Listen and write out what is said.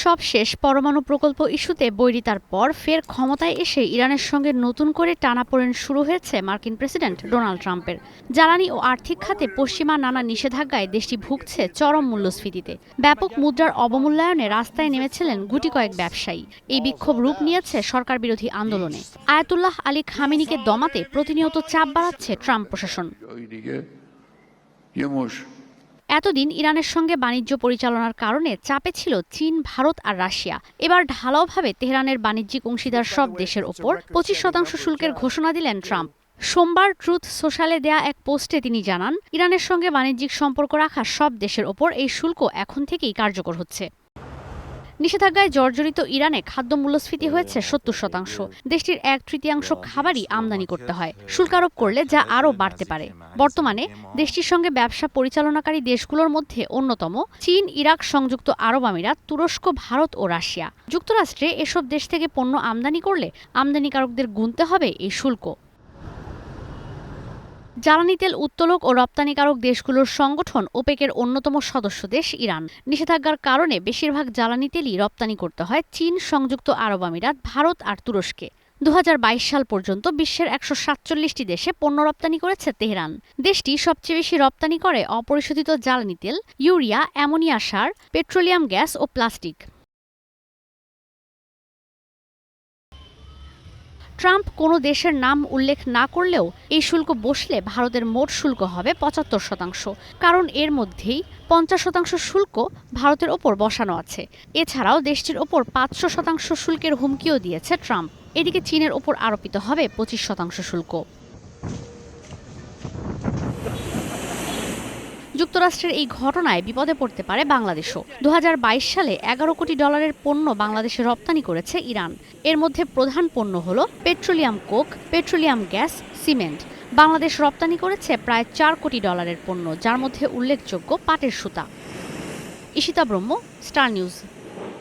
সব শেষ পরমাণু প্রকল্প ইস্যুতে বৈরিতার পর ফের ক্ষমতায় এসে ইরানের সঙ্গে নতুন করে টানাপোড়েন শুরু হয়েছে মার্কিন প্রেসিডেন্ট ডোনাল্ড ট্রাম্পের। জ্বালানি ও আর্থিক খাতে পশ্চিমা নানা নিষেধাজ্ঞায় দেশটি ভুগছে চরম মূল্যস্ফীতিতে। ব্যাপক মুদ্রার অবমূল্যায়নে রাস্তায় নেমেছিলেন গুটি কয়েক ব্যবসায়ী। এই বিক্ষোভ রূপ নিয়েছে সরকার বিরোধী আন্দোলনে। আয়াতুল্লাহ আলী খামেনিকে দমাতে প্রতিনিয়ত চাপ বাড়াচ্ছে ট্রাম্প প্রশাসন। এতদিন ইরানের সঙ্গে বাণিজ্য পরিচালনার কারণে চাপে ছিল চীন, ভারত আর রাশিয়া। এবার ঢালাওভাবে তেহরানের বাণিজ্যিক অংশীদার সব দেশের ওপর 25% শুল্কের ঘোষণা দিলেন ট্রাম্প। সোমবার ট্রুথ সোশ্যালে দেয়া এক পোস্টে তিনি জানান, ইরানের সঙ্গে বাণিজ্যিক সম্পর্ক রাখা সব দেশের ওপর এই শুল্ক এখন থেকেই কার্যকর হচ্ছে। নিষেধাজ্ঞায় জর্জরিত ইরানে খাদ্য মূল্যস্ফীতি হয়েছে 70%। দেশটির 1/3 খাবারই আমদানি করতে হয়। শুল্ক আরোপ করলে যা আরও বাড়তে পারে। বর্তমানে দেশটির সঙ্গে ব্যবসা পরিচালনাকারী দেশগুলোর মধ্যে অন্যতম চীন, ইরাক, সংযুক্ত আরব আমিরাত, তুরস্ক, ভারত ও রাশিয়া। যুক্তরাষ্ট্রে এসব দেশ থেকে পণ্য আমদানি করলে আমদানিকারকদের গুনতে হবে এই শুল্ক। জ্বালানি তেল উত্তোলক ও রপ্তানিকারক দেশগুলোর সংগঠন ওপেকের অন্যতম সদস্য দেশ ইরান। নিষেধাজ্ঞার কারণে বেশিরভাগ জ্বালানি তেলই রপ্তানি করতে হয় চীন, সংযুক্ত আরব আমিরাত, ভারত আর তুরস্কে। 2022 সাল পর্যন্ত বিশ্বের 147টি দেশে পণ্য রপ্তানি করেছে তেহরান। দেশটি সবচেয়ে বেশি রপ্তানি করে অপরিশোধিত জ্বালানি তেল, ইউরিয়া, অ্যামোনিয়া সার, পেট্রোলিয়াম গ্যাস ও প্লাস্টিক। ট্রাম্প কোনো দেশের নাম উল্লেখ না করলেও এই শুল্ক বসলে ভারতের মোট শুল্ক হবে 75%। কারণ এর মধ্যেই 50% শুল্ক ভারতের ওপর বসানো আছে। এছাড়াও দেশটির ওপর 500% শুল্কের হুমকিও দিয়েছে ট্রাম্প। এদিকে চীনের ওপর আরোপিত হবে 25% শুল্ক। যুক্তরাষ্ট্রের এই ঘটনায় বিপদে পড়তে পারে বাংলাদেশও। 2022 সালে 11 কোটি ডলারের পণ্য বাংলাদেশে রপ্তানি করেছে ইরান। এর মধ্যে প্রধান পণ্য হল petroleum Coke, petroleum gas, cement. Bangladesh রপ্তানি করেছে প্রায় 4 কোটি ডলারের পণ্য, যার মধ্যে উল্লেখযোগ্য পাটের সুতা। ঈশিতা ব্রহ্ম, স্টার নিউজ।